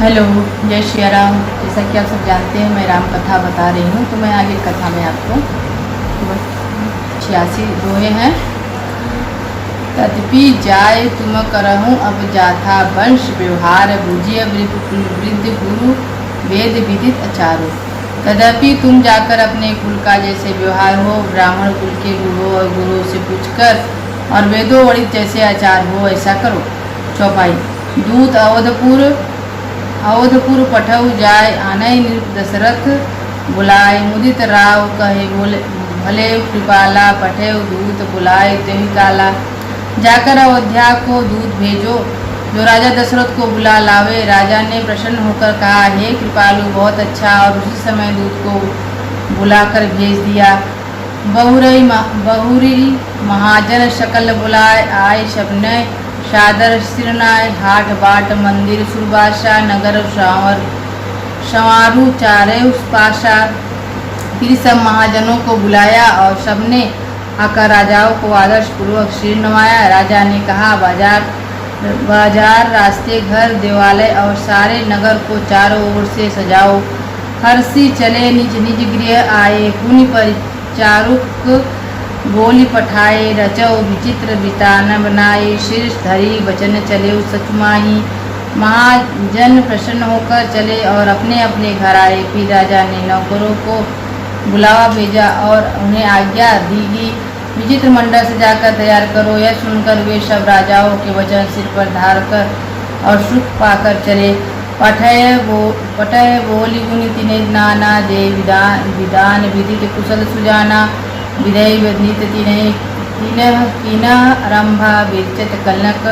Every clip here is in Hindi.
हेलो, जय श्री राम। जैसा कि आप सब जानते हैं, मैं राम कथा बता रही हूँ। तो मैं आगे कथा में आपको 86 दोहे हैं। तदपि जाय तुम करहूँ अब जाथा वंश व्यवहार, बुझिय वृद्ध गुरु वेद विदित अचारो। तदपि तुम जाकर अपने कुल का जैसे व्यवहार हो, ब्राह्मण कुल के गुरु और गुरु से पूछकर, और वेदों वणित जैसे आचार हो, ऐसा करो। चौपाई। दूत अवधपुर पठऊ जाय, आनय दशरथ बुलाए। मुदित राव कहे भले कृपाला, पठेव दूत बुलाए तेहि काला। जाकर अयोध्या को दूत भेजो, जो राजा दशरथ को बुला लावे। राजा ने प्रसन्न होकर कहा, हे कृपालु, बहुत अच्छा। और उसी समय दूत को बुलाकर भेज दिया। बहुरी महाजन शकल बुलाए, आए सबने सादर सिरनाय। हाट बाट मंदिर सुरबासा, नगर संवारू चारे उस पासा। फिर सब महाजनों को बुलाया और सबने आकर राजाओं को आदर्श पूर्वक सिर नवाया। राजा ने कहा, बाजार रास्ते घर देवालय और सारे नगर को चारों ओर से सजाओ। हर्षी चले निज निज गृह आए, पुनि परिचारुक बोली पठाए। रचो विचित्र बितान बनाए, शीर्ष धरी वचन चले सचमाही। महाजन प्रसन्न होकर चले और अपने अपने घर आए। फिर राजा ने नौकरों को बुलावा भेजा और उन्हें आज्ञा दी, विचित्र मंडल से जाकर तैयार करो। यह सुनकर वे सब राजाओं के वचन सिर पर धार कर और सुख पाकर चले। पठय बोली गुनि तिन्ह नाना, दे विधान विदित कुशल सुजाना। विधय विनीत तिन्ह आरंभा, बेचत कनक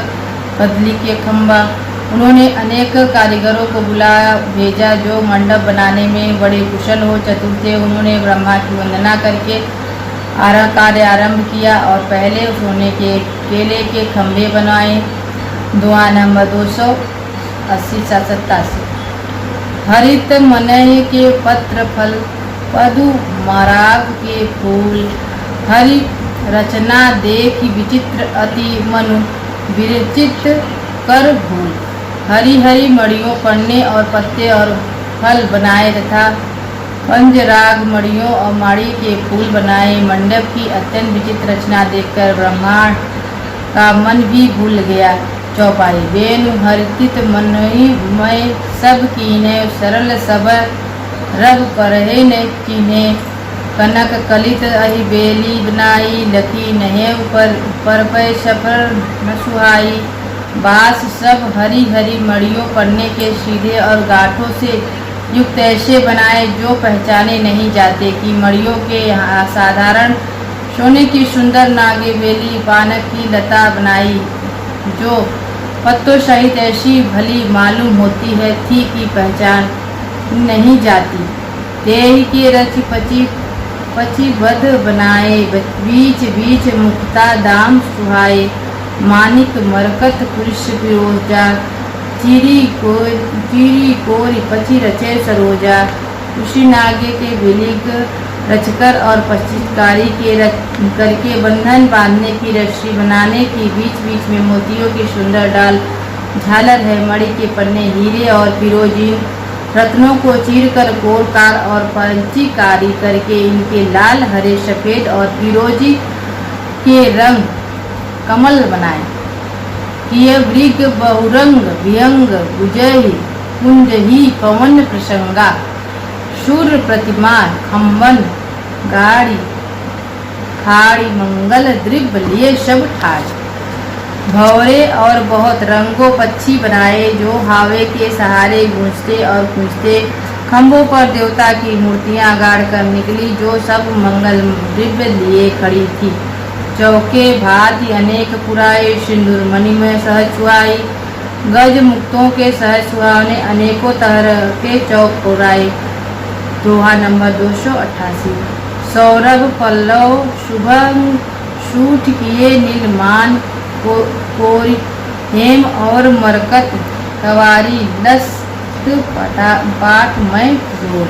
बदली के खंबा। उन्होंने अनेक कारीगरों को बुलाया भेजा, जो मंडप बनाने में बड़े कुशल हो चतुर थे। उन्होंने ब्रह्मा की वंदना करके कार्य आरंभ किया और पहले सोने के केले के खंभे बनाए। दुआ नंबर 280-87। हरित मनय के पत्र फल, पदु मराग के फूल। हरि रचना देखी विचित्र, अति मनु विरचित कर भूल। हरी हरी मड़ियों पन्ने और पत्ते और फल बनाए तथा पंजराग मड़ियों और माड़ी के फूल बनाए। मंडप की अत्यंत विचित्र रचना देखकर ब्रह्मांड का मन भी भूल गया। चौपाई। वेणु हरित मनोई मय, सब कीने सरल सब रब करहे न चिन्हे। कनक कलित अहि बेली बनाई, लकी नहे पर पै सफर न सुहाई। बास सब हरी हरी मड़ियों पन्ने के सीधे और गांठों से युक्त ऐसे बनाए, जो पहचाने नहीं जाते कि मड़ियों के यहाँ साधारण सोने की सुंदर नागे बेली पानक की लता बनाई, जो पत्तों सहित ऐसी भली मालूम होती है थी कि पहचान नहीं जाती। देह के रच पची बद बनाए, बीच बीच मुक्ता दाम सुहाए। मानिक मरकत पुरुष फिरोजा, चीरी कोरी पची रचे सरोजा। उसी नागे के बिलिग रचकर और पच्चीकारी करके बंधन बांधने की रस्सी बनाने की, बीच बीच में मोतियों की सुंदर डाल झालर है। मणि के पन्ने हीरे और फिरोजी रत्नों को चीरकर कोरकार और पंचीकारी करके इनके लाल हरे सफेद और फिरोजी के रंग कमल बनाए। किए वृग बहुरंग विहंग, विजय कुंज ही पवन प्रसंगा। सूर्य प्रतिमा खम्बन गाड़ी खाड़ी, मंगल द्रव्य लिए सब ठाज। भौरे और बहुत रंगों पक्षी बनाए, जो हावे के सहारे गूंजते और गूंजते। खम्भों पर देवता की मूर्तियां गाड़ कर निकली, जो सब मंगल द्रव्य लिए खड़ी थी। चौके भांति अनेक पुराए, सिंदूर मणि में सहज छुआई। गज मुक्तों के सहज सुहावने, अनेकों तरह के चौक पुराए। दोहा नंबर 288। सौरभ पल्लव शुभंग सूठ किए निर्माण, कोरी हेम और मरकत कवारी लस्त पाट में जोड़।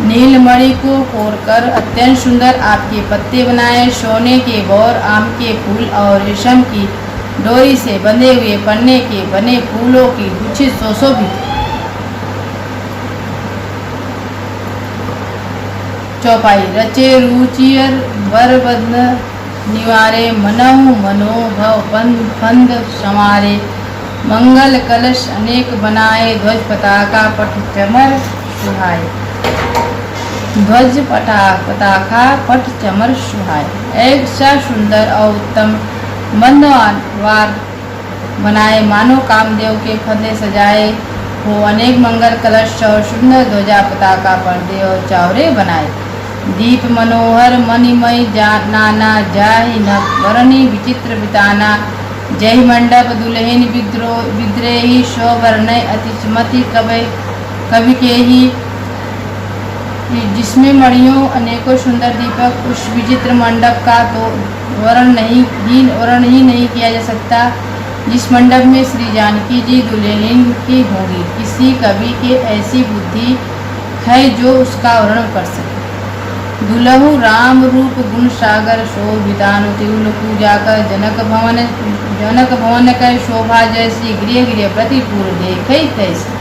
नीलमणि को कोरकर अत्यंत सुंदर आपके पत्ते बनाए। सोने के बौर, आम के फूल और रेशम की डोरी से बंधे हुए पन्ने के बने फूलों की गुच्छे सुशोभित चौपाई। रचे रुचिर वर बंद निवारे, मनहु मनोभव फंद संवारे। मंगल कलश अनेक बनाए, ध्वज पताका पट चमर सुहाए। ध्वज पताका पट चमर सुहाए। एक सा सुंदर और उत्तम बंधवार बनाए, मानो कामदेव के फंदे सजाए हो। अनेक मंगल कलश और सुंदर ध्वजा पताका पर्दे और चावरे बनाए। दीप मनोहर मणिमय नाना, जाहि न वरणी विचित्र बिताना। जय मंडप दुल्हन विद्रोही, शोभरनय अतिमति कवि के ही। जिसमें मणियों अनेकों सुंदर दीपक, उस विचित्र मंडप का तो वर्ण ही नहीं किया जा सकता, जिस मंडप में श्री जानकी जी दुल्हन की होंगी। किसी कवि के ऐसी बुद्धि है जो उसका वर्णन कर सके। दुलहु राम रूप गुण सागर, शोभितानु तिउल पूजा कर। जनक भवन कर शोभा जैसी, गृह गृह प्रतिपूर देखे तैसी।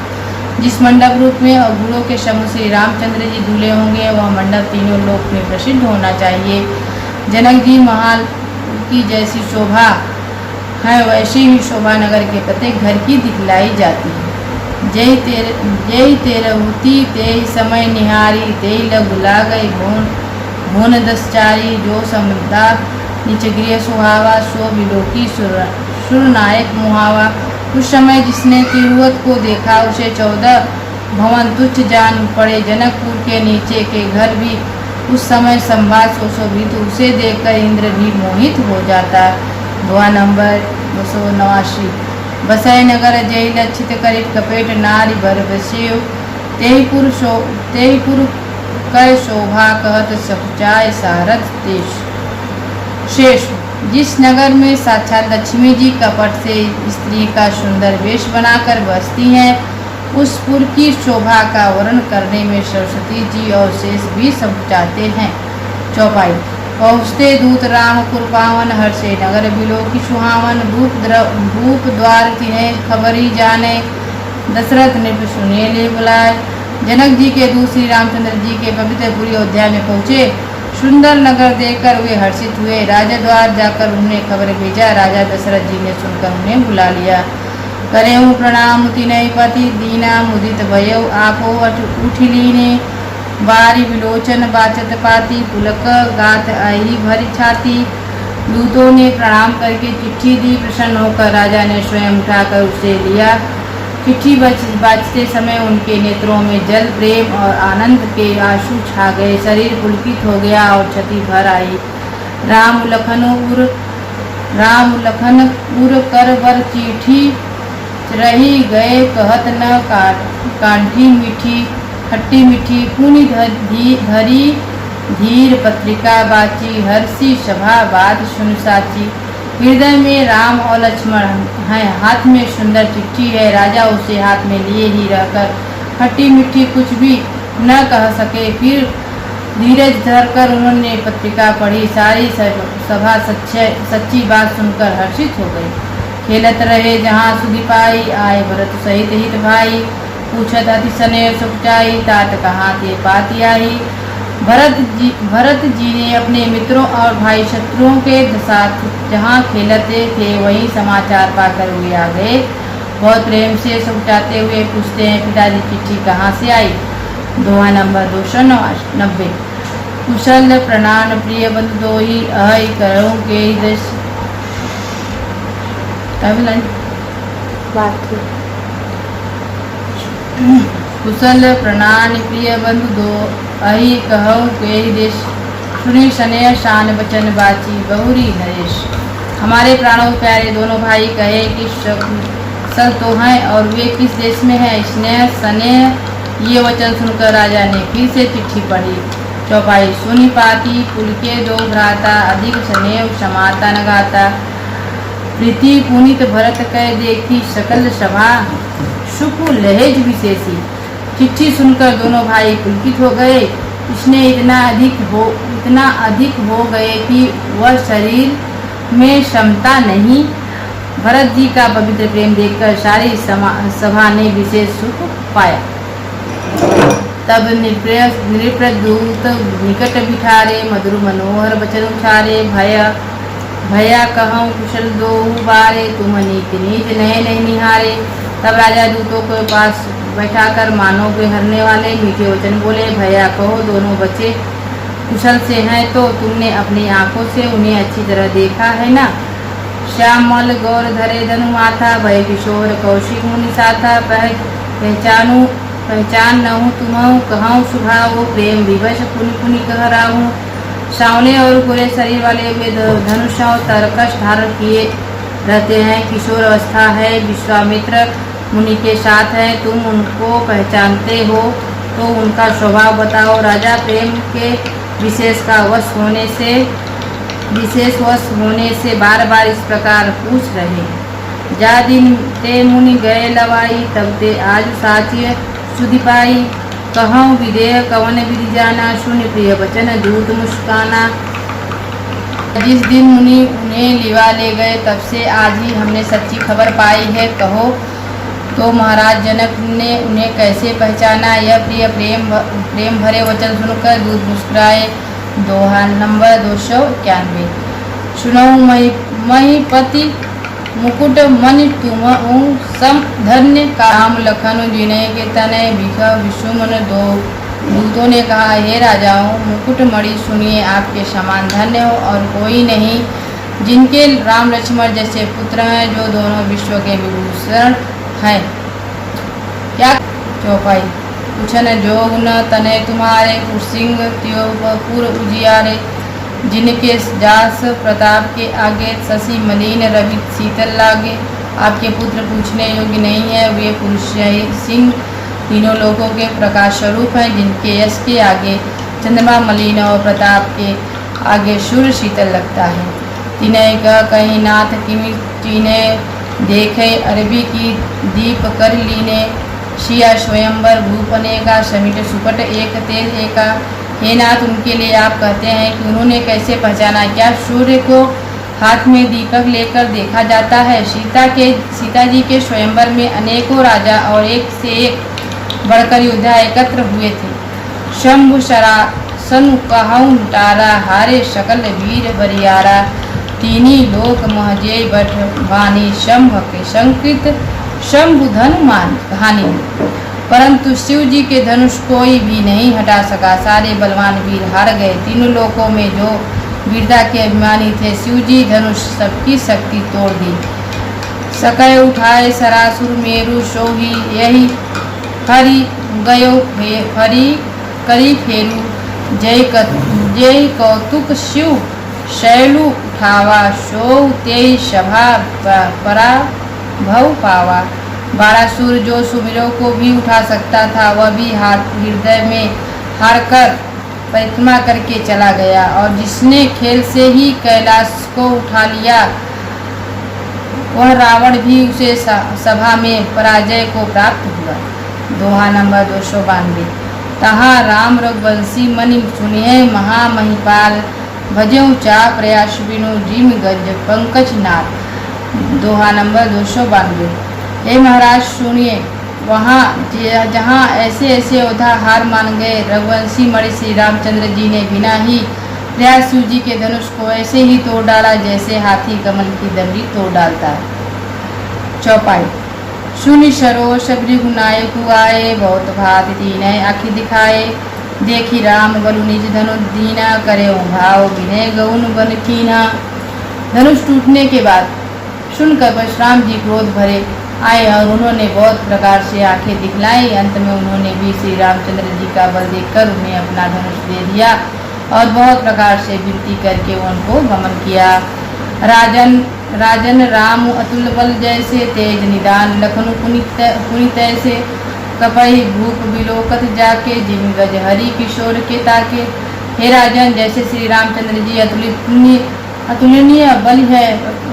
जिस मंडप रूप में और गुणों के समूह श्री रामचंद्र जी दूल्हे होंगे, वह मंडप तीनों लोक में प्रसिद्ध होना चाहिए। जनक जी महाल की जैसी शोभा है, वैसी ही शोभा नगर के प्रत्येक घर की दिखलाई जाती है। जय तेरहुती तेहि समय निहारी, तेहि लघु लागई भुवन दसचारी। जो समुद्रा नीचे गृह सुहावा, सो विलोकी सुर नायक मुहावा। उस समय जिसने तिरुवत को देखा, उसे 14 भवन तुच्छ जान पड़े। जनकपुर के नीचे के घर भी उस समय संवाद सुशोभित, उसे देखकर इंद्र भी मोहित हो जाता। दुआ नंबर 289। बसय नगर जय लक्षित करित, कपेट नारी भर बसेव। तेहि पुर कर शोभा, कहत सकुचाय सारथ देश शेष। जिस नगर में साक्षात लक्ष्मी जी कपट से स्त्री का सुंदर वेश बनाकर बसती हैं, उस पुर की शोभा का वर्णन करने में सरस्वती जी और शेष भी सकुचाते हैं। चौपाई। पहुँचते दूत राम कुरपावन, हर्षे नगर बिलोकी सुहावन। भूप द्वार तिन्हें खबरी जाने, दशरथ नृप सुने ले बुलाए। जनक जी के दूत श्री रामचंद्र जी के पवित्रपुरी अयोध्या में पहुँचे। सुंदर नगर देखकर वे हर्षित हुए। राजा द्वार जाकर उन्हें खबर भेजा। राजा दशरथ जी ने सुनकर उन्हें बुला लिया। करेऊ प्रणाम तिनय पति, दीना मुदित भयऊ आपो उठिलीने। बारी विलोचन बाचत पाती, पुलक गात आई भरी छाती। दूतों ने प्रणाम करके चिट्ठी दी। प्रसन्न होकर राजा ने स्वयं उठाकर उसे लिया। चिट्ठी बाजते समय उनके नेत्रों में जल, प्रेम और आनंद के आंसू छा गए। शरीर पुलकित हो गया और छति भर आई। राम लखन उर कर बर चिट्ठी, रही गए कहत न कांठी मीठी। खट्टी मीठी पुनि धरी धीर, पत्रिका बाची। हर्षी सभा बात सुन साची। हृदय में राम और लक्ष्मण हैं, हाथ में सुंदर चिट्ठी है। राजा उसे हाथ में लिए ही रहकर खट्टी मीठी कुछ भी न कह सके। फिर धीरज धरकर उन्होंने पत्रिका पढ़ी। सारी सभा सच्ची बात सुनकर हर्षित हो गई। खेलत रहे जहाँ सुधि पाई, आए भरत सहित हित भाई। पूछत अति स्नेह सुखचाई, तात कहाँ ते पाती आई। भरत जी ने अपने मित्रों और भाई शत्रुओं के साथ जहाँ खेलते थे वही समाचार पाकर वे आ गए। बहुत प्रेम से सुखचाते हुए पूछते हैं, पिताजी चिट्ठी कहाँ से आई। दोहा नंबर 290। कुशल प्रणाम प्रिय बंधु दोही, अहि करूँ के दश। कुशल प्रणाम प्रिय बंधु दो, अहि कहूँ के देश। सुनी स्नेह शान वचन बाची, बहुरी नरेश। हमारे प्राणों प्यारे दोनों भाई कहे कि सब तो हैं और वे किस देश में हैं। स्नेह स्नेह ये वचन सुनकर राजा ने फिर से चिट्ठी पढ़ी। चौपाई। सुनी पाती पुलके दो भ्राता, अधिक स्नेह समाता न गाता। प्रीति पुनित भरत कह देखी, सकल सभा सुख लहेज विशेषी। चिट्ठी सुनकर दोनों भाई पुलकित हो गए। इसने इतना अधिक हो गए कि वह शरीर में क्षमता नहीं। भरत जी का पवित्र प्रेम देखकर सारी सभा ने विशेष सुख पाया। तब नृप्रद्यूत निकट बिठारे, मधुर मनोहर बचन उचारे, भया कहूँ कुशल दोहु बारे, तुम नीति नीच नए नहीं निहारे। तब राजा दूतों के पास बैठाकर मानव के हरने वाले मीठे वचन बोले, भैया कहो दोनों बच्चे कुशल से हैं तो तुमने अपनी आंखों से उन्हें अच्छी तरह देखा है ना। श्यामल गौर धरे धनु माथा, भय किशोर कौशिक मुनि साथा, पहचान नहु तुम्हु कहूँ सुभाव, प्रेम विवश पुनि पुनि कह राहू। सांवले और गोरे शरीर वाले वे धनुष तरकश धारण किए रहते हैं, किशोर अवस्था है, विश्वामित्र मुनि के साथ है, तुम उनको पहचानते हो तो उनका स्वभाव बताओ। राजा प्रेम के विशेष वश होने से बार बार इस प्रकार पूछ रहे। जा दिन ते मुनि गए लवाई, तब ते आज साचिय सुधि पाई, कहूँ विदेह कवन विधि जाना, सुनि प्रिय वचन दूत मुस्काना। जिस दिन मुनि उन्हें लिवा ले गए तब से आज ही हमने सच्ची खबर पाई है, कहो तो महाराज जनक ने उन्हें कैसे पहचाना। यह प्रेम भरे वचन सुनकर दूत मुस्कुराए। दोहा नंबर 291। सुनो महीपति मुकुट मणि तुम सम धन्य, काम लखन जिने के तनय बिखा विषुमन दो। दूतों ने कहा, हे राजाओं मुकुट मणि सुनिए, आपके समान धन्य हो और कोई नहीं, जिनके राम लक्ष्मण जैसे पुत्र हैं, जो दोनों विश्व के विभूषण हैं। क्या चौपाई। पूछन जो न तने तुम्हारे, कुसिंग त्यो पुर उजियारे, जिनके जास प्रताप के आगे, शशि मलिन रवि शीतल लागे। आपके पुत्र पूछने योग्य नहीं है, वे पुरुष सिंह तीनों लोगों के प्रकाश स्वरूप हैं, जिनके यश के आगे चंद्रमा मलिन और प्रताप के आगे सूर्य शीतल लगता है। तिनय कह कहीं नाथ किमि चीने, देखे अरबी की दीप कर लीने। शिया स्वयंवर भूपने का, समिट सुपट एक तेज एका। हे नाथ, उनके लिए आप कहते हैं कि उन्होंने कैसे पहचाना, क्या सूर्य को हाथ में दीपक लेकर देखा जाता है। सीता जी के स्वयंवर में अनेकों राजा और एक से एक बढ़कर योद्धा एकत्र हुए थे। शंभु सनु कहूँ टारा, हारे सकल वीर बरियारा। तीनी लोक महजे बठ वानी, शंभ के संकृत शंभु धनु मान कहानी। परंतु शिव जी के धनुष कोई भी नहीं हटा सका, सारे बलवान वीर हार गए। तीनों लोकों में जो वीरता के अभिमानी थे, शिव जी धनुष सबकी शक्ति तोड़ दी। सकय उठाए सरासुर मेरु, सोही यही हरि गयो हरि करी फेरू। जय कौतुक शिव शैलु उठावा, सो तेई सभा पराभव पावा। बारासुर जो सुमिरों को भी उठा सकता था, वह भी हृदय में हार कर परिक्रमा करके चला गया, और जिसने खेल से ही कैलाश को उठा लिया, वह रावण भी उसे सभा में पराजय को प्राप्त हुआ। दोहा नंबर 292। तहाँ राम रघुवंशी मनि सुनिए महामहिपाल, भजऊ चा प्रयास बिनु जिम गज पंकज नाथ। दोहा नंबर 292। हे महाराज सुनिए, वहाँ जहाँ ऐसे ऐसे योद्धा हार मान गए, रघुवंशी मणि श्री रामचंद्र जी ने बिना ही प्रयास शिव जी के धनुष को ऐसे ही तोड़ डाला, जैसे हाथी कमल की दंडी तोड़ डालता है। चौपाई। सुनि सरोष भृगुनायक आए, बहुत भांति तीनय आँखि दिखाए। देखी राम बलु निज धनु दीना, करे भाव विनय गौन बन कीना। धनुष टूटने के बाद सुनकर परशुराम जी क्रोध भरे आए और उन्होंने बहुत प्रकार से आंखें दिखलाई। अंत में उन्होंने भी श्री रामचंद्र जी का बल देखकर उन्हें अपना धनुष दे दिया और बहुत प्रकार से विनती करके उनको गमन किया। राजन राम अतुल बल जैसे, तेज निदान लखनु पुनित ऐसे। कपहि भूप बिलोकत जाके, जिम गज हरि किशोर के ताके। हे राजन, जैसे श्री रामचंद्र जी अतुलनीय बल है,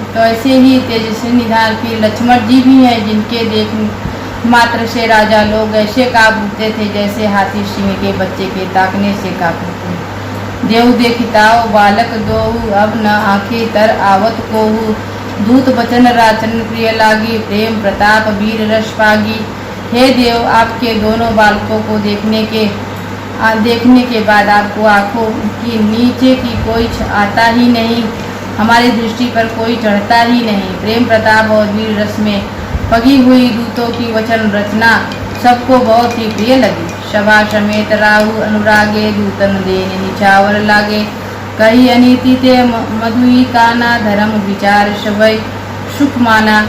तो ऐसे ही तेजस्वी निधान की लक्ष्मण जी भी हैं, जिनके देख मात्र से राजा लोग ऐसे काँप उठते थे, जैसे हाथी सिंह के बच्चे के ताकने से काँप उठते। देव देखिताओ बालक दोहु, अब न आँखें तर आवत कोहु। दूत बचन राचन प्रिय लागी, प्रेम प्रताप वीर रस पागी। हे देव, आपके दोनों बालकों को देखने के देखने के बाद आपको आंखों की नीचे की कोई आता ही नहीं, हमारी दृष्टि पर कोई चढ़ता ही नहीं। प्रेम प्रताप और वीर रस में पगी हुई दूतों की वचन रचना सबको बहुत ही प्रिय लगी। सभा समेत राहु अनुरागे दूतन देने निछावर लागे, कही अनीति ते मधुई काना, धर्म विचार सभय सुख माना।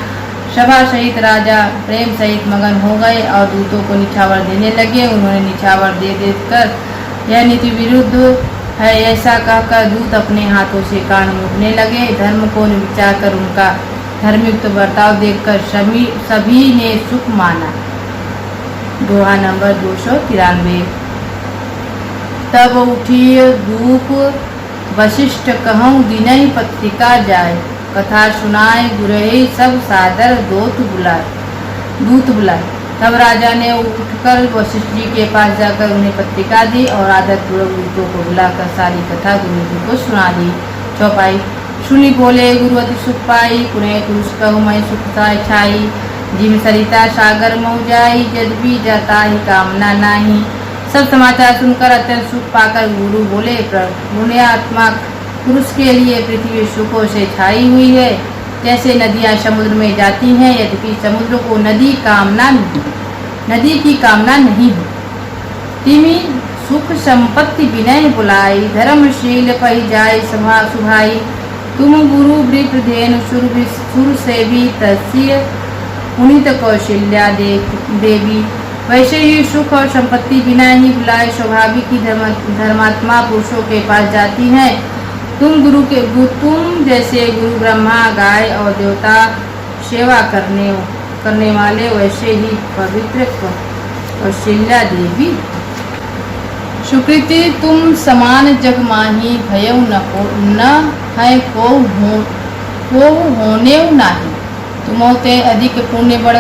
सभा सहित राजा प्रेम सहित मगन हो गए और दूतों को निछावर देने लगे। उन्होंने निछावर दे देकर यह नीति विरुद्ध है ऐसा कहकर दूत अपने हाथों से कान मूंदने लगे। धर्म को विचार कर उनका धर्मयुक्त बर्ताव देखकर सभी ने सुख माना। दोहा नंबर 293। तब उठी धूप वशिष्ठ कहूँ दिनहि पत्रिका जाए, कथा सुनाए गुरहि सब सादर दूत बुलाए। तब राजा ने उठकर वशिष्ठ जी के पास जाकर उन्हें पत्रिका दी और आदर पूर्वक दूतों को बुलाकर सारी कथा गुरु जी को सुना दी। चौपाई। सुनी बोले गुरु अति सुख पाई, पुण्य पुरुष कहूँ मैं सुख छाई। जिम सरिता सागर मऊ जाई, यद्यपि जाता ही कामना नाही। सब समाचार सुनकर अत्यंत सुख पाकर गुरु बोले, पुण्यात्मा पुरुष के लिए पृथ्वी सुखों से छाई हुई है, जैसे नदियां समुद्र में जाती हैं, यद्यपि समुद्र को नदी की कामना नहीं हो। तिमी सुख संपत्ति विनय बुलाई, धर्मशील पही जाय सभा सुभाई। तुम गुरु वृप धेनु सुर से भी तस्य, पुनित कौशल्या देवी। वैसे ही सुख और संपत्ति बिना ही बुलाए स्वाभाविक ही धर्मात्मा पुरुषों के पास जाती हैं। तुम जैसे गुरु ब्रह्मा गाय और देवता सेवा करने वाले, वैसे ही पवित्र कौशल्या देवी। सुकृति तुम समान जग माही, भयउ न है को होने नाही। तुमोते अधिक पुण्य बड़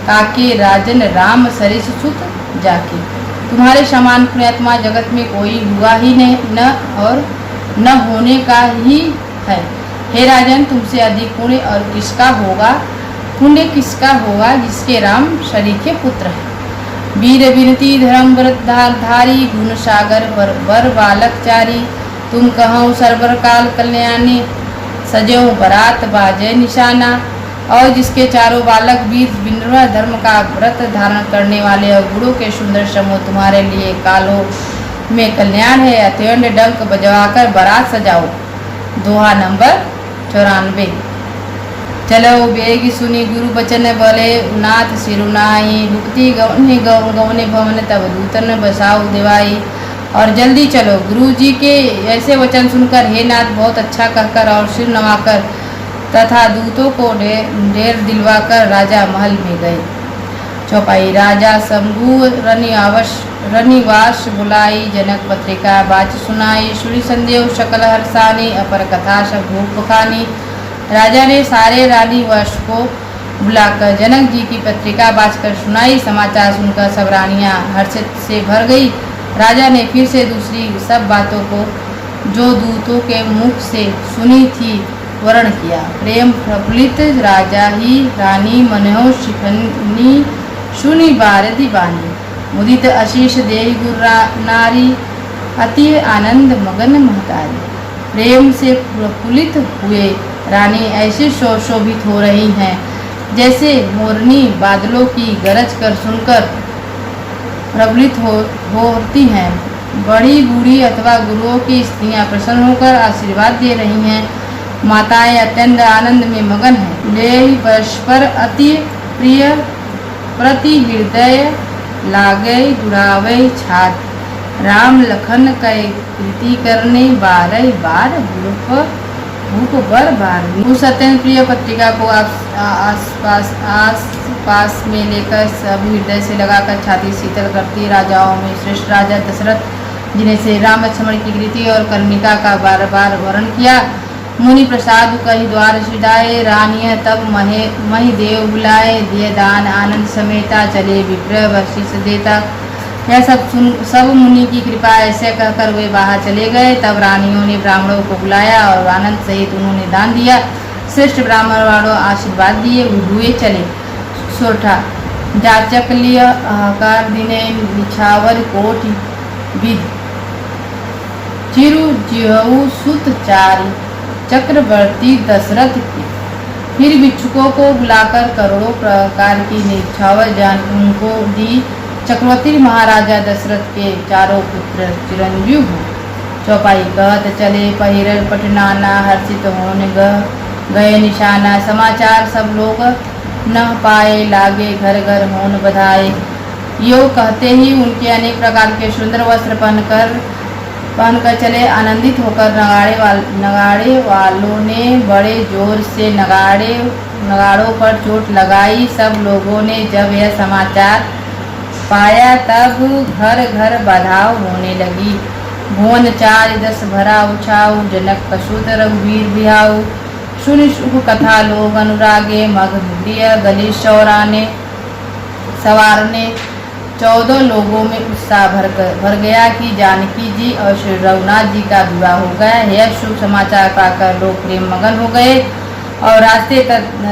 काके राजन राम सरिस सुत जाके। तुम्हारे समान पुण्यात्मा जगत में कोई हुआ ही नहीं, न होने का ही है। हे राजन, तुमसे अधिक पुण्य और किसका होगा? पुण्य किसका होगा जिसके राम सरीखे पुत्र है। वीर विनती धर्म व्रतधारी, गुण सागर वर बालक चारी। तुम कहो सर्वर काल कल्याणी, सजो बरात बाजे निशाना। और जिसके चारों बालक वीर विनम्र धर्म का व्रत धारण करने वाले और गुरु के सुंदर समूह तुम्हारे लिए कालों में कल्याण है। अत्यंत डंक बजवाकर बारात सजाओ। दोहा नंबर 94। चलो बेगी सुनी गुरु बचन बोले, नाथ सिरुनाई। भुक्ति गवने भवन तब दूतन बसाओ देवाई। और जल्दी चलो। गुरु जी के ऐसे वचन सुनकर हे नाथ बहुत अच्छा कहकर और सिर नवाकर तथा दूतों को ढेर दिलवाकर राजा महल में गए। चौपाई। राजा शंभु रनिवास बुलाई, जनक पत्रिका बाच सुनाई। सुरी संदेव सकल हर्षानी, अपर कथा सब भूप खानी। राजा ने सारे रानीवास को बुलाकर जनक जी की पत्रिका बाचकर सुनाई। समाचार सुनकर सब रानियां हर्षित से भर गई। राजा ने फिर से दूसरी सब बातों को जो दूतों के मुख से सुनी थी वर्ण किया। प्रेम प्रफुल्लित राजा ही रानी मनोह शिखनी, सुनी बारदी बानी। मुदित आशीष देहि गुर नारी, अति आनंद मगन महतारी। प्रेम से प्रफुल्लित हुए रानी ऐसे शोभित हो रही हैं, जैसे मोरनी बादलों की गरज कर सुनकर प्रफुल्लित होती हैं। बड़ी बूढ़ी अथवा गुरुओं की स्त्रियां प्रसन्न होकर आशीर्वाद दे रही हैं। माताएं अत्यंत आनंद में मगन हैं। ले परस्पर अति प्रिय प्रति हृदय लागे जुड़ावे छात। राम लखन कै प्रीति करने बारह बार भूप बर बार। उस अत्यंत प्रिय पत्रिका को आस पास में लेकर सभी हृदय से लगाकर छाती शीतल करती। राजाओं में श्रेष्ठ राजा दशरथ, जिन्हें श्री राम लक्ष्मण की कृति और कर्णिका का बार बार वर्णन किया। मुनि प्रसाद कही द्वार सिधाए, रानिय तब मही देव बुलाए। दिए दान आनंद समेता, चले विप्र बख्शिश देता। यह सब मुनि की कृपा ऐसे कहकर वे बाहर चले गए। तब रानियों ने ब्राह्मणों को बुलाया और आनंद सहित उन्होंने दान दिया। श्रेष्ठ ब्राह्मण वालों आशीर्वाद दिए हुए चले। सोठा। जाचक लिय आकार दिने निछावर कोटि, विधि। चिरु जिहु सुत चारि चक्रवर्ती दशरथ की। फिर भिक्षुकों को बुलाकर करोड़ों प्रकार की निछावर जान उनको दी। चक्रवर्ती महाराजा दशरथ के चारों पुत्र चिरंजीव हो। चौपाई कहत चले पहिरल पटनाना हर्षित होने गए निशाना। समाचार सब लोग न पाए लागे घर घर होन बधाए। यो कहते ही उनके अनेक प्रकार के सुंदर वस्त्र पहनकर चले। आनंदित होकर नगाड़े वालों ने बड़े जोर से नगाड़ों पर चोट लगाई। सब लोगों ने जब यह समाचार पाया तब घर घर बधाव होने लगी। भुवन चार दस भरा उछाऊ जनक कसूत रघुवीर बिहाऊ। सुनि सुख कथा लोग अनुरागे मग प्रिय गली सवारने। 14 लोगों में उत्साह भर गया कि जानकी जी और श्री रघुनाथ जी का विवाह हो गया। यह शुभ समाचार पाकर लोग प्रेम मगन हो गए और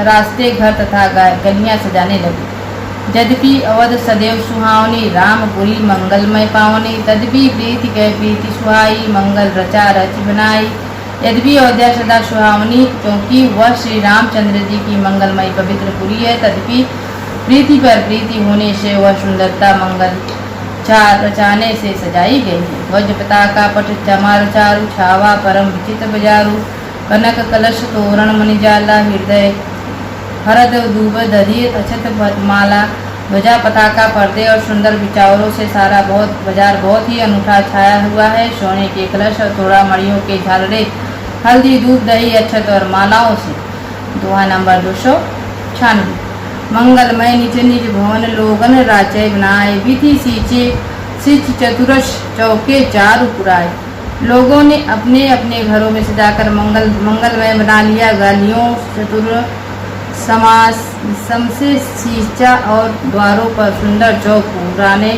रास्ते घर तथा गलियां सजाने लगे। यद्यपि अवध सदैव सुहावनी रामपुरी मंगलमय पावनी। तद्भी प्रीति कह प्रीति सुहाई मंगल रचा रच बनाई। यद्यपि अयोध्या सदा सुहावनी क्योंकि वह श्री रामचंद्र जी की मंगलमय पवित्र पुरी है। तद्भी प्रीति पर प्रीति होने से वह सुंदरता मंगल रचाने से सजाई गई है। ध्वज पताका पट चमार चारु छावा परम विचित्र बजारू। कनक कलश तोरण मणिजाला हृदय हरद दूब दधि अक्षत माला। ध्वजा पताका पर्दे और सुंदर विचारों से सारा बाजार बहुत ही अनूठा छाया हुआ है। सोने के कलश और तोड़ा मणियों के झालरे हल्दी दूध दही अक्षत और मालाओं से। दोहा नंबर 296। मंगलमय निज निज भवन लोगन राचय बनाए। विधि सींचे सिच चतुरश चौके चारु पुराए। लोगों ने अपने अपने घरों में सजाकर मंगलमय बना लिया। गालियों चतुर समसे सींचा और द्वारों पर सुंदर चौक पुराने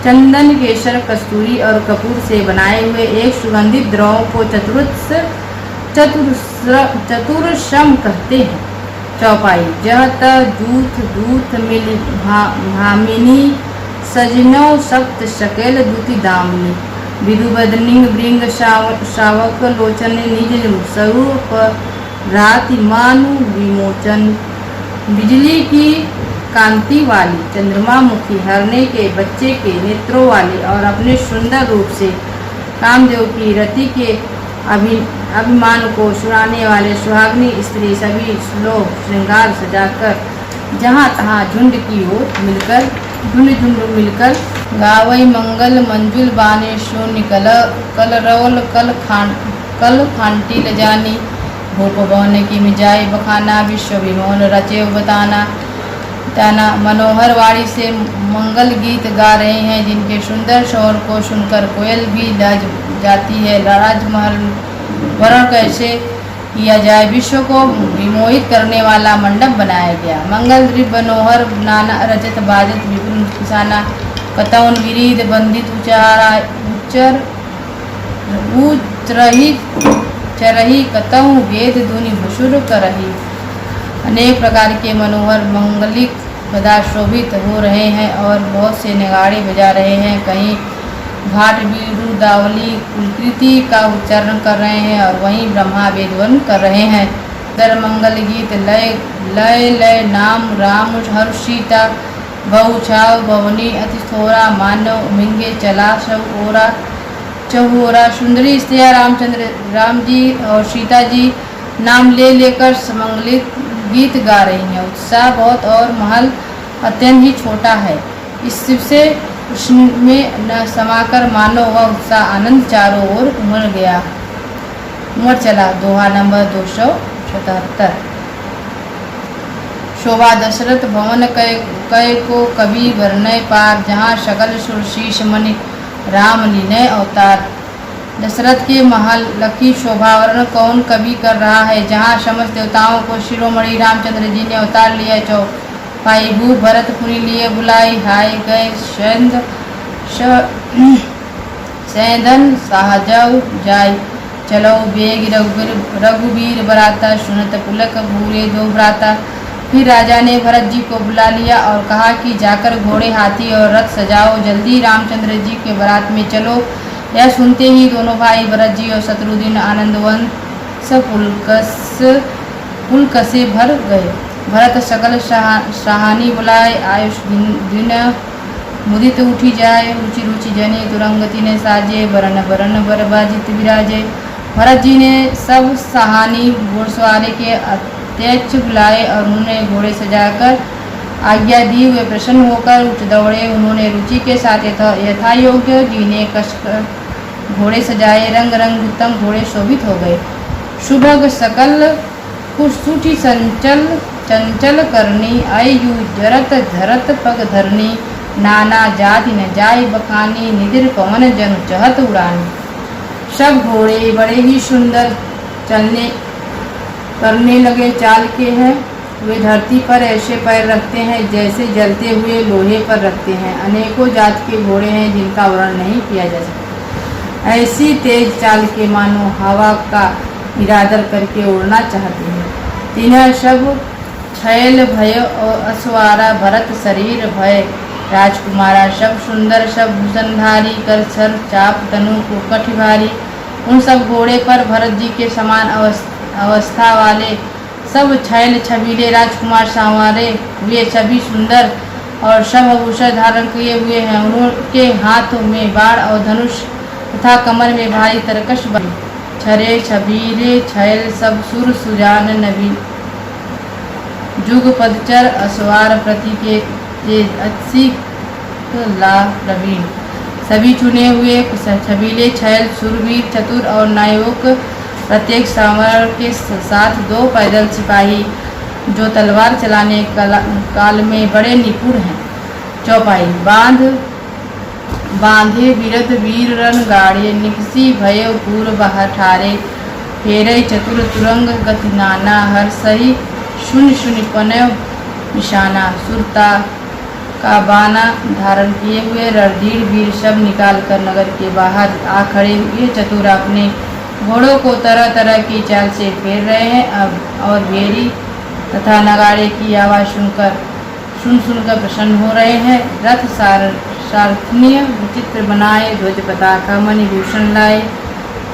चंदन केसर कस्तूरी और कपूर से बनाए हुए एक सुगंधित द्रव को चतुरश्रम कहते हैं। चौपाई जह जूथ दूत मिल भामिनी सजनो सप्त शकेल दूती दामिनी। विदुबदनी भृंग शावक लोचन निज स्वरूप राति मानु विमोचन। बिजली की कांति वाली चंद्रमा मुखी हरने के बच्चे के नेत्रों वाली और अपने सुंदर रूप से कामदेव की रति के अभिमान को सुनाने वाले सुहागनी स्त्री सभी श्लोक श्रृंगार सजाकर जहाँ तहाँ झुंड मिलकर गावई मंगल मंजुल बाने शून्य कलरौल कल फांटी लजानी। भूप भवन की मिजाई बखाना विश्व विमोहन रचे बताना। मनोहर वाणी से मंगल गीत गा रहे हैं जिनके सुंदर शोर को सुनकर कोयल भी लज जाती है। राजमहल वर्ण कैसे किया जाए। विश्व को विमोहित करने वाला मंडप बनाया गया। मंगल द्वीप मनोहर नाना रजत बाजत विपुल किसाना। कतौन विरीद बंदित चरही कतहु वेद धुनि भुसुर करही। अनेक प्रकार के मनोहर मंगलिक पदार्थ शोभित हो रहे हैं और बहुत से नगाड़े बजा रहे हैं। कहीं घाट बिरुदावली कुलकृति का उच्चारण कर रहे हैं और वहीं ब्रह्मा वेदवन कर रहे हैं। दर मंगल गीत लय नाम राम हर सीता बहु छाव भवनी अति थोरा मानव मिंगे चला सब ओरा चहुरा। सुंदरी स्त्रियाँ राम जी और सीता जी नाम लेकर समंगलित गीत गा रही हैं। उत्साह बहुत और महल अत्यंत ही छोटा है। इससे उसमें न समाकर मानो वह उत्साह आनंद चारों ओर उमड़ चला। दोहा नंबर 277। शोभा दशरथ भवन कय को कवि वर्णय पार। जहाँ सकल सुरशीष मणि राम लीनय अवतार। दशरथ के महल लखी शोभा वर्ण कौन कवि कर रहा है। जहाँ समस्त देवताओं को शिरोमणि रामचंद्र जी ने अवतार लिया। चौपाई भू भरत पुनि लिए बुलाई। हाय गए सैंधन साहजऊ जाय। चलो बेग रघुवीर बराता सुनत पुलक भूरे दो भ्राता। फिर राजा ने भरत जी को बुला लिया और कहा कि जाकर घोड़े, हाथी और रथ सजाओ, जल्दी रामचंद्र जी के बारात में चलो। यह सुनते ही दोनों भाई भरत जी और शत्रुघ्न आनंदवंश पुलक से भर गए। भरत सकल सहानी बुलाए, आयुष दिन मुदित उठी जाए, रुचि रुचि जने तुरंगति ने साजे, बरन बरन बरबाजित विराजे। भरत जी ने सब सहानी घोड़सवारी के अध्यक्ष बुलाए और उन्हें घोड़े सजाकर आज्ञा दी। हुए प्रसन्न होकर उठ दौड़े। उन्होंने रुचि के साथ यथायोग्य जीने कसकर घोड़े सजाए, रंग रंग उत्तम घोड़े शोभित हो गए। सुभग सकल कुसुठी संचल चंचल करनी, अयु जरत धरत पग धरनी, नाना जाति न जाय बखानी, निदिर पवन जन चहत उड़ानी। सब घोड़े बड़े ही सुंदर चलने करने लगे चाल के हैं। वे धरती पर ऐसे पैर रखते हैं जैसे जलते हुए लोहे पर रखते हैं। अनेकों जात के घोड़े हैं जिनका वर्णन नहीं किया जा सकता। ऐसी तेज चाल के मानो हवा का इरादा करके उड़ना चाहते हैं। तीनों सब छैल भय और अश्वारा, भरत शरीर भय राजकुमारा, सब सुंदर सब भूषणधारी, कर सर चाप तनु को कठ भारी। उन सब घोड़े पर भरत जी के समान अवस्था वाले सब छैल छबीले राजकुमार संवारे हुए, सभी सुंदर और सब आभूषण धारण किए हुए हैं। उनके हाथों में बाण और धनुष तथा कमर में भारी तरकश छरे छबीले छैल सब सुर सुजान नबी, जुग पदचर अश्वार प्रति के अच्छी ला प्रवीण। सभी चुने हुए छबीले छैल सुरवीर चतुर और नायक, प्रत्येक सांवर के साथ 2 पैदल सिपाही जो तलवार चलाने काल में बड़े निपुण हैं। चौपाई बांधे बिरद वीर रन गाड़े, निकसी भय पूर्व बाहर ठारे, फेरे चतुर तुरंग गति नाना, हर सही शून्य शून्य पनव निशाना। सुरता का बाना धारण किए हुए रणधीर वीर सब निकाल कर नगर के बाहर आ खड़े हुए। चतुर अपने घोड़ों को तरह तरह की चाल से फेर रहे हैं अब, और भेरी तथा नगाड़े की आवाज़ सुनकर प्रसन्न हो रहे हैं। रथ सारथीय विचित्र बनाए, ध्वज पताका मणिभूषण लाए,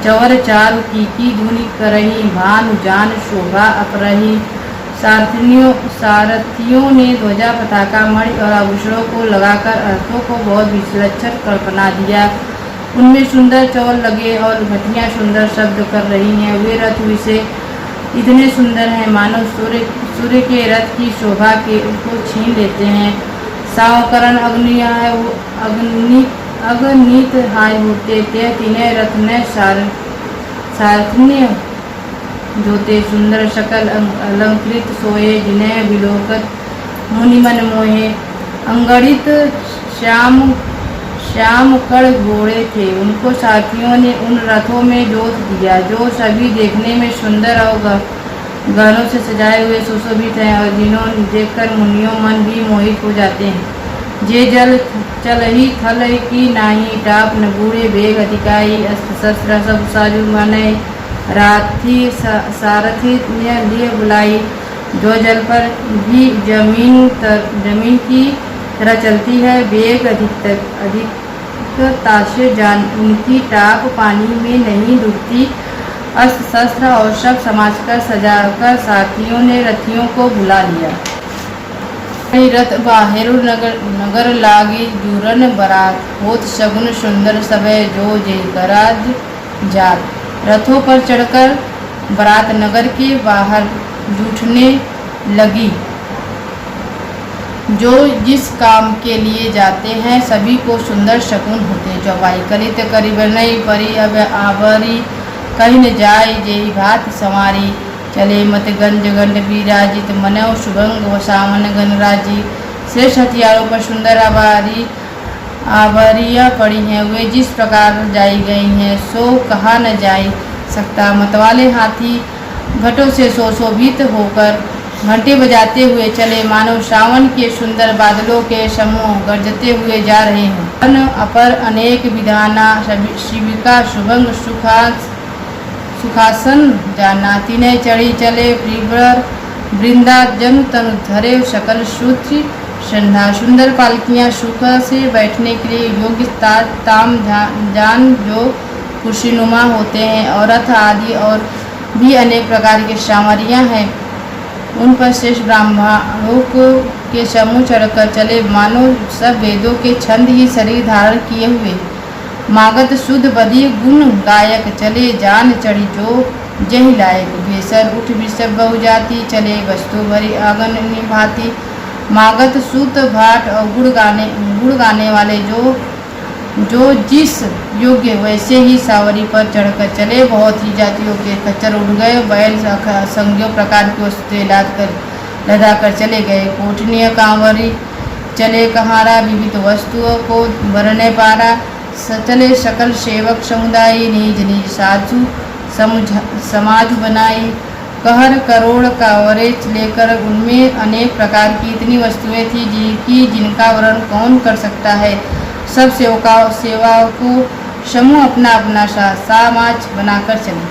चवर चारु की धुनि करही, भानु जान शोभा अपरही। सारथियों ने ध्वजा पताका मणि और आभूषणों को लगाकर रथों को बहुत विलक्षण कल्पना दिया। उनमें सुंदर चौल लगे और घटियां सुंदर शब्द कर रही हैं। वे रथ विषय इतने सुंदर हैं मानो सूर्य के रथ की शोभा के उनको छीन लेते हैं। सावकरण अगणित हाय होते ते, तीनों रथ ने सारथी जोते, सुंदर शकल अलंकृत सोए, जिन्हें विलोकत मुनिमन मोहे। अंगड़ित श्याम कड़ घोड़े थे, उनको साथियों ने उन रथों में जोत दिया, जो सभी देखने में सुंदर और गहनों से सजाए हुए सुशोभित हैं, और जिन्हों देखकर मुनियों मन भी मोहित हो जाते हैं। जे जल चल ही थल की नाही, टाप न बूढ़े बेग अधिकाई, अस्त्र शस्त्र सब साजु माने, राथी सारथी ने लिए बुलाई। जो जल पर भी जमीन की तरह चलती है, वेग अधिकता से जान उनकी टाप पानी में नहीं डूबती। अस्त्र शस्त्र और सब समाजकर सजाकर साथियों ने रथियों को बुला लिया। रथ बाहेरु नगर लागी, जूरन बरात होत शगुन सुंदर सबे, जो जय कराज जात। रथों पर चढ़कर बारात नगर के बाहर जूटने लगी। जो जिस काम के लिए जाते हैं सभी को सुंदर शकुन होते। चौपाई करित करीब नहीं परी, अब आवरी कहीं न जाए, जेहि भात संवारी। चले मत गंज गंड विराजित, मनव शुभंग व सामन गणराजी। श्रेष्ठ हथियारों पर सुंदर आवरियाँ पड़ी हैं, वे जिस प्रकार जाई गई हैं सो कहा न जाई सकता। मतवाले हाथी घटों से सुशोभित होकर घंटे बजाते हुए चले, मानो श्रावण के सुंदर बादलों के समूह गरजते हुए जा रहे हैं। अन अपर अनेक विधाना, शिविका शुभंग सुखासन जाना। तिन्हें चढ़ी चले प्रिवर वृंदा जनु तनु धरे सकल सूत्र संधा। सुंदर पालकियां सुख से बैठने के लिए योग्य ताम जान जो कुर्सीनुमा होते हैं, और रथ आदि और भी अनेक प्रकार के सामरियां हैं। उन पर श्रेष्ठ ब्राह्मणों के समूह चढ़कर चले, मानो सब वेदों के छंद ही शरीर धारण किए हुए। मागध शुद्ध बदी गुण गायक चले, जान चढ़ी जो जही लायक। भेसर उठ विषभ बहु जाति, चले वस्तु भरी आंगन निभाती। मागध सूत भाट और गुड़ गाने वाले जो जिस योग्य वैसे ही सावरी पर चढ़कर चले। बहुत ही जातियों के खच्चर उड़ गए, बैल असंख्यों प्रकार की वस्तुएं लदा कर चले गए। कोठनीय कांवरी चले कहारा, विविध वस्तुओं को भरने पारा। चले सकल सेवक समुदाय, निज निज साधु समाज बनाई। कहर करोड़ कांवरे लेकर उनमें अनेक प्रकार की इतनी वस्तुएं थी जिनका वर्णन कौन कर सकता है। सब सेवाओं को समूह अपना अपना समाज बनाकर चले।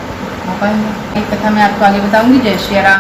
एक कथा मैं आपको आगे बताऊंगी। जय श्री राम।